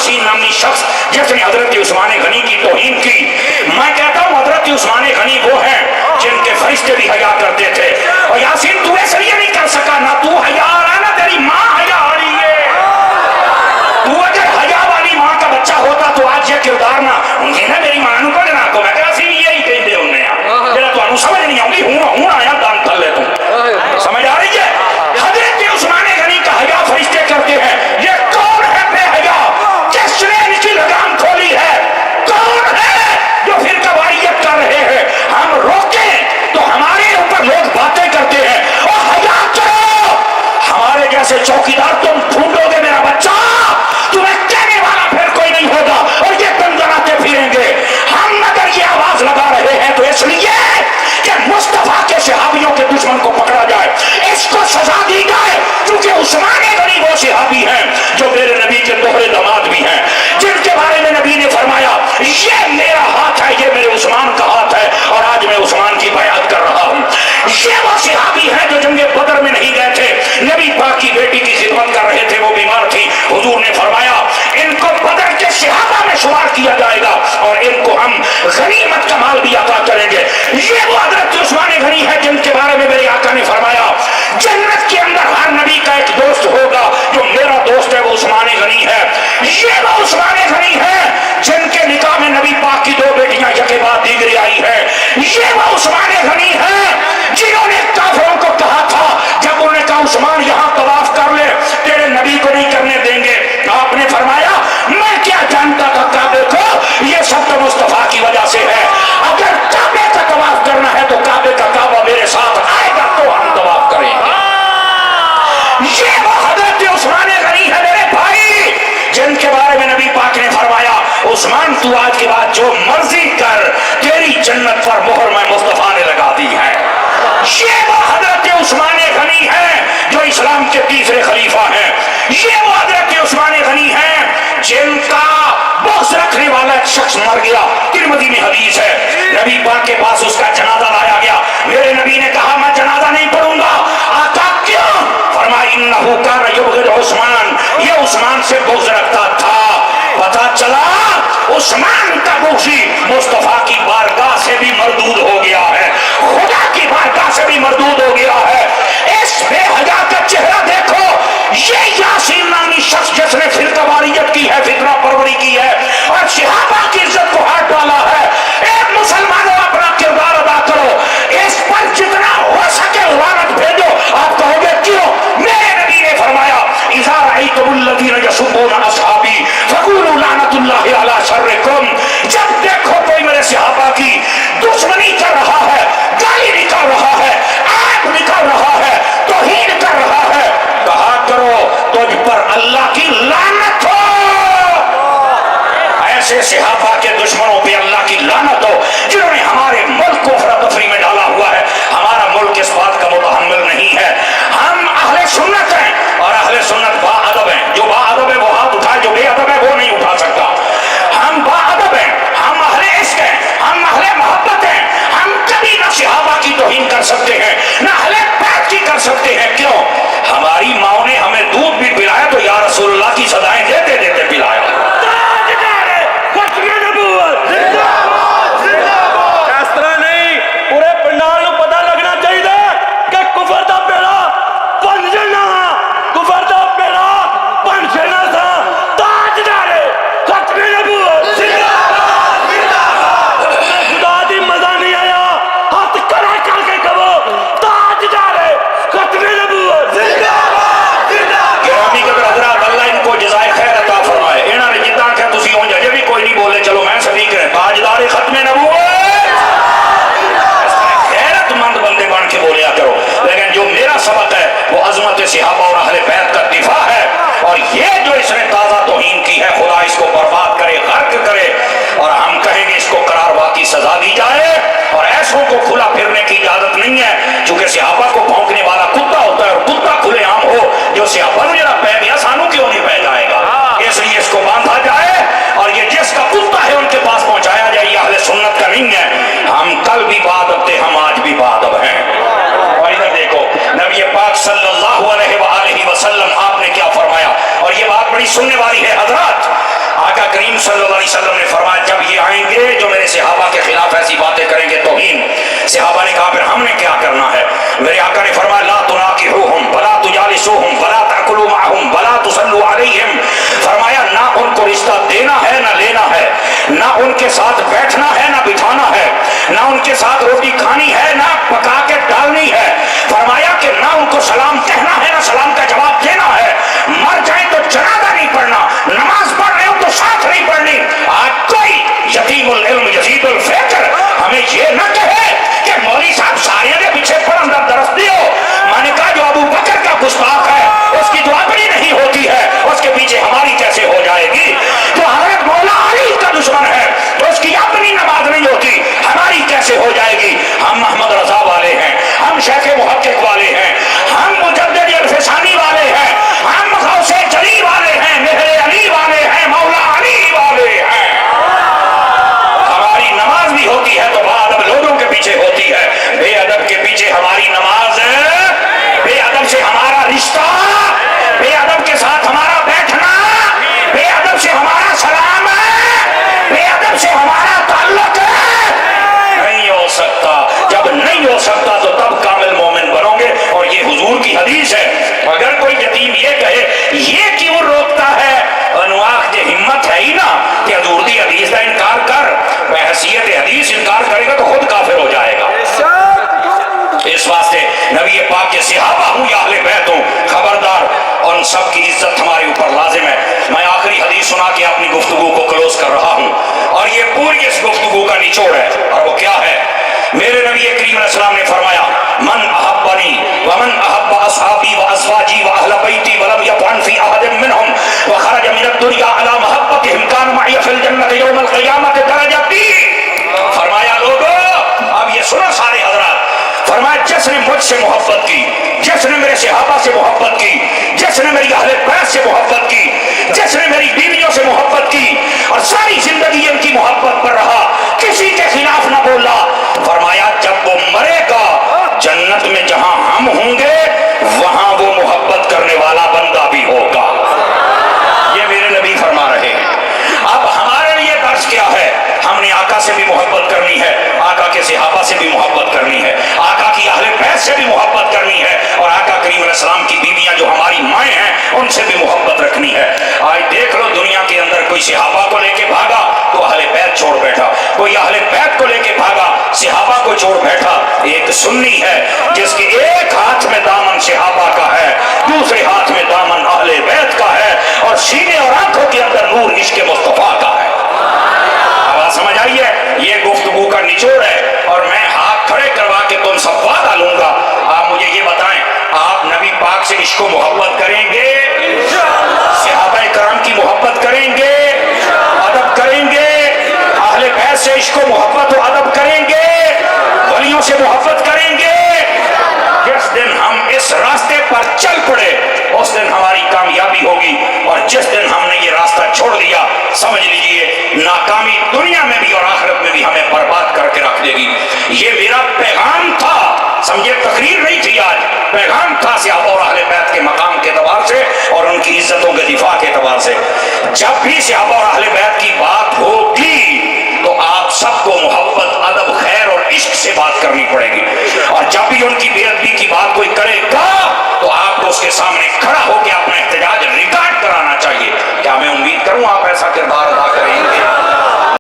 यासीन नामी शख्स जिसने हजरत उस्मान गनी की तौहीन की, मैं कहता हूँ हजरत उस्मान गनी वो है जिनके फरिश्ते भी हया करते थे। और यासीन तू इसलिए नहीं कर सका, ना तू हया रहा ना तेरी माँ हया रही है। तू अगर हया वाली माँ का बच्चा होता तो आज ये किरदार ना उन्हें ना मेरी माँ को ना को मैं कहता सी यही कहते उन्हें जरा तो समझ नहीं आऊंगी हूं आया दान कर ले तुम समझ आ रही है। हजरत उस्मान गनी का हया फरिश्ते करते हैं। ये कौन है बेहया, किसने इनकी लगाम खोली है, कौन है जो फिर कवायत कर रहे हैं। हम रोके तो हमारे ऊपर लोग बातें करते हैं और हया करो, हमारे जैसे चौकीदार तुम ढूंढोगे मेरा बच्चा, तुम्हें कहने वाला फिर कोई नहीं होगा और ये गुनगुनाते फिरेंगे। हम अगर ये आवाज लगा रहे हैं तो इसलिए कि मुस्तफा के सहाबियों के दुश्मन को पकड़ा जाए, इसको सजा दी जाए, क्योंकि उस्मान गनी वो सहाबी हैं जो मेरे नबी के दोहरे दामाद भी हैं, जिनके बारे में नबी ने फरमाया ये मेरा हाथ है, ये मेरे उस्मान का हाथ है और आज मैं उस्मान की बयात कर रहा हूँ। ये वो सहाबी हैं जो जंगे बदर में नहीं गए थे, नबी पाक की बेटी की खिदमत कर रहे थे, वो बीमार थी। हुजूर ने फरमाया इनको बदर के सहाबा में शुमार किया जाएगा और इनको हम गनीमत का माल भी अता करेंगे। ये वो हजरत उस्मान गनी है जिनके बारे में मेरे आका ने फरमाया जन्नत के अंदर हर नबी का एक दोस्त होगा, जो मेरा दोस्त है वो उस्मान गनी है। ये वो उस्मान गनी है जिनके निकाह में नबी पाक की दो बेटियां यके बाद दीगरी आई है। ये वो उस्मान गनी है जिन्होंने काफिरों को कहा था, जब उन्होंने कहा उस्मान यहाँ तवाफ कर ले, तेरे नबी को नहीं करने देंगे, आपने फरमाया मैं क्या जानता था काबे को, ये सब तो मुस्तफा की वजह से है। अगर काबे का तवाफ करना है तो काबे का काबा मेरे साथ आएगा तो हम तवाफ करेंगे। ये वो हजरत उस्मान गनी है मेरे भाई, जिनके बारे में नबी पाक ने फरमाया उस्मान तू आज के बाद जो मर्जी कर, तेरी जन्नत पर मोहर मैं मुस्तफा ने लगा दी है। ये वो हजरत उस्मान गनी है जो इस्लाम के तीसरे खलीफा हैं। ये वो हजरत उस्मान गनी है जिनका बख्श रखने वाला एक शख्स मर गया, तिरमिज़ी में हदीस है, नबी पाक के पास उसका जनाजा लाया गया, मेरे नबी ने कहा मैं जनाजा नहीं पढ़ूंगा। आका क्यों? फरमाया इन्नहु कान युबग़िज़ु उस्मान, ये उस्मान से बुग़्ज़ रखता था। पता चला उस्मान का बुग़्ज़ी मुस्तफा की बारगाह से भी मरदूद हो गया है, खुदा की बारगाह से भी मरदूद हो गया है। इस बेहया का चेहरा देखो, ये यासीन नामी शख्स जिसने फिरकावारियत की है, फितना परवरी की है और सहाबा की इज्जत को हाथ डाला है। एक मुसलमानों अपना किरदार अदा करो, इस पर जितना हो सके लानत भेजो। आप कहोगे क्यों? मेरे नबी ने फरमाया इज़ा रअयतमुल्लज़ीना यसुब्बूना अस्हाबी फक़ूलू लानतुल्लाहि अला शर्रिकुम, जब देखो कोई मेरे सहाबा की दुश्मनी कर रहा है, गाली निकाल रहा है, ऐब निकाल रहा है, तौहीन कर रहा है, कहा करो तुझ पर अल्लाह की लानत हो। ऐसे सहाबा के दुश्मनों पे अल्लाह की लानत हो जिन्होंने हमारे मुल्क को अफरा-तफरी में डाला हुआ है। हमारा मुल्क इस बात का मुतहम्मिल नहीं है। हम अहले सुन्नत हैं और अहले सुन्नत बाअदब हैं। जो बाअदब है वो हाथ उठाए, जो बेअदब है वो नहीं उठा सकता। हम बाअदब हैं, हम अहले इश्क हैं, हम अहले मोहब्बत हैं। हम कभी ना सहाबा की तौहीन कर सकते हैं ना अहले बैत की कर सकते हैं। क्यों? हमारी माँ ने हमें दूध भी पिलाया तो या रसूलुल्लाह की सदाएं देते देते पिलाया। इस तरह नहीं, पूरे पंडाल को पता लगना चाहिए कि कुफर दा बेड़ा बन जाना, कुफर दा बेड़ा बन जाना था। ताजदार खत्मे नबूवत जिंदाबाद जिंदाबाद। खुदा दी मजा नहीं आया, हाथ खड़ा करके कहो ताजदार खत्मे नबूवत जिंदाबाद जिंदाबाद। गिरामी के हज़रात अल्लाह इनको जज़ाए खैर अता फरमाए। इन्होंने जितना कहा तुसी उंज अजे भी कोई नहीं बोले, चलो मैं सदीक है ताजदार खत्मे नबूवत। गैरतमंद बंदे बन के बोलिया करो। लेकिन जो मेरा सबक है वो अज़मत सहाबा और अहले बैत का दिफा है। और ये जो इसने ताज़ा तौहीन की है, खुदा इसको बर्बाद करे, गर्क करे। और हम कहेंगे इसको करारवा की सजा दी जाए और ऐसों को खुला फिरने की इजाजत नहीं है, क्योंकि सहाबा को भौंकने वाला कुत्ता होता है और कुत्ता खुलेआम हो। जो सहाबा ने जरा पै गया सानू क्यों नहीं पै जाएगा, इसलिए इसको बांधा जाए और ये जिसका कुत्ता है उनके पास पहुंचाया जाए। ये अहले सुन्नत का नहीं है। हम कल भी बाअदब थे, हम आज भी बाअदब हैं। और इधर देखो नबी पाक सल्लल्लाहु अलैहि वसल्लम आपने क्या फरमाया, और ये बात बड़ी सुनने वाली है हजरत। صلی اللہ علیہ وسلم نے فرمایا جب یہ آئیں گے جو میرے صحابہ کے خلاف ایسی باتیں کریں گے توہین، صحابہ نے کہا پھر ہم نے کیا کرنا ہے؟ میرے آقا نے فرمایا لا تناکحوہم ولا تجالسوہم ولا تاکلوا معہم ولا تصلوا علیہم، فرمایا نہ ان کو رشتہ دینا ہے نہ لینا ہے، نہ ان کے ساتھ بیٹھنا ہے نہ بٹھانا ہے، نہ ان کے ساتھ روٹی کھانی ہے نہ پکا کے ڈالنی ہے، فرمایا کہ نہ ان کو سلام کہنا ہے نہ سلام کا جواب دینا ہے، مر جائیں تو جنازہ نہیں پڑھنا، نماز پڑھ رہے ہو تو ساتھ نہیں پڑھنی۔ آج کوئی یتیم العلم یزید الفقر ہمیں یہ نہ کہے کہ مولوی صاحب سارے کے پیچھے پڑھ اندر درست دیو، میں نے کہا جو ابو بکر کا گستاخ ہے اس کی تو اپنی نہیں ہوتی ہے، اس کے پیچھے ہماری کیسے ہو جائے گی؟ جو حضرت مولا علی کا دشمن ہے تو اس کی اپنی نماز نہیں ہوتی، ہماری کیسے ہو جائے گی؟ ہم محمد رضا والے ہیں، ہم شیخ محقق والے ہیں، ہم مجدد الفسانی والے ہیں، ہم غوث جلی والے ہیں، مہر علی والے ہیں، مولا علی والے ہیں۔ ہماری نماز بھی ہوتی ہے تو ادب لوگوں کے پیچھے ہوتی ہے، بے ادب کے پیچھے ہماری نماز ہے، بے ادب سے ہمارا رشتہ، بے ادب کے ساتھ ہمارا بیٹھنا، بے ادب سے ہمارا سلام ہے، بے ادب سے ہمارا تعلق ہے، نہیں ہو سکتا۔ جب نہیں ہو سکتا تو تب کامل مومن بنو گے، اور یہ حضور کی حدیث ہے۔ اگر کوئی یتیم یہ کہے یہ کیوں روکتا ہے، انواخ جو ہمت ہے ہی نا کہ حضور دی حدیث کا انکار کر، بحیثیت حدیث انکار کرے گا تو خود کافر ہو جائے گا۔ اس واسطے نبی پاک کے صحابہ ہوں یا اہل بیت ہوں، خبردار ان سب کی عزت ہمارے اوپر لازم ہے۔ میں آخری حدیث سنا کے اپنی گفتگو کو کلوز کر رہا ہوں، اور یہ پوری اس گفتگو کا نچوڑ ہے، اور وہ کیا ہے؟ میرے نبی کریم علیہ السلام نے فرمایا من احبنی ومن احب اصحابی وازواجی واہل بیتی ولم یطعن فی احد منہم وخرج من الدنیا علی محبتہم کان معی فی الجنۃ یوم القیامۃ درجتی۔ فرمایا لوگو اب یہ سنو سارے حضرات، فرمایا جس نے مجھ سے محبت کی، جس نے میرے صحابہ سے محبت کی، جس نے میری اہل بیت سے محبت کی، جس نے میری بیویوں سے محبت کی اور ساری زندگی ان کی محبت پر رہا، کسی کے خلاف نہ بولا، فرمایا جب وہ مرے گا جنت میں جہاں ہم ہوں گے وہاں وہ محبت کرنے والا بندہ بھی ہوگا۔ یہ میرے نبی فرما رہے ہیں۔ اب ہمارے لیے درس کیا ہے؟ ہم نے آقا سے بھی محبت کرنی ہے، آقا کے صحابہ سے بھی محبت کرنی ہے، آقا کی اہل بیت سے بھی محبت کرنی ہے، اور آقا کریم علیہ السلام کی بیویاں جو ہماری مائیں ہیں ان سے بھی محبت رکھنی ہے۔ آج دیکھ لو دنیا کے اندر کوئی صحابہ کو لے کے بھاگا تو اہل بیت چھوڑ بیٹھا، کوئی اہل بیت کو لے کے بھاگا صحابہ کو چھوڑ بیٹھا۔ ایک سنی ہے جس کے ایک ہاتھ میں دامن صحابہ کا ہے، دوسرے ہاتھ میں دامن اہل بیت کا ہے، اور سینے اور آنکھوں کے اندر نور عشق مصطفیٰ کا ہے۔ بات سمجھ آئیے؟ یہ گفتگو کا نچوڑ ہے، اور میں ہاتھ کھڑے کروا کے تم سب وعدہ لوں گا، آپ مجھے یہ بتائیں آپ نبی پاک سے عشق و محبت کریں گے؟ صحابہ کرام کی محبت کریں گے؟ ادب کریں گے؟ اہل بیت سے عشق و محبت و ادب کریں گے؟ ولیوں سے محبت کریں گے؟ جس دن ہم اس راستے پر چل پڑے اس دن ہماری کامیابی ہوگی، اور جس دن ہم نے یہ راستہ چھوڑ دیا سمجھ لیجئے ناکامی دنیا میں بھی اور آخرت میں بھی ہمیں برباد کر کے رکھ دے گی۔ یہ میرا پیغام تھا، سمجھے تقریر نہیں تھی، آج پیغام تھا صحابہ اور اہل بیت کے مقام کے اعتبار سے اور ان کی عزتوں کے دفاع کے اعتبار سے۔ جب بھی صحابہ اور اہل بیت کی بات ہوگی تو آپ سب کو محبت، ادب، خیر اور عشق سے بات کرنی پڑے گی، اور جب بھی ان کی بے ادبی کی بات کوئی کرے گا تو آپ کو اس کے سامنے کھڑا ہو کے اپنا احتجاج ریکارڈ کرانا چاہیے۔ کیا میں امید کروں آپ ایسا کردار ادا کریں گے؟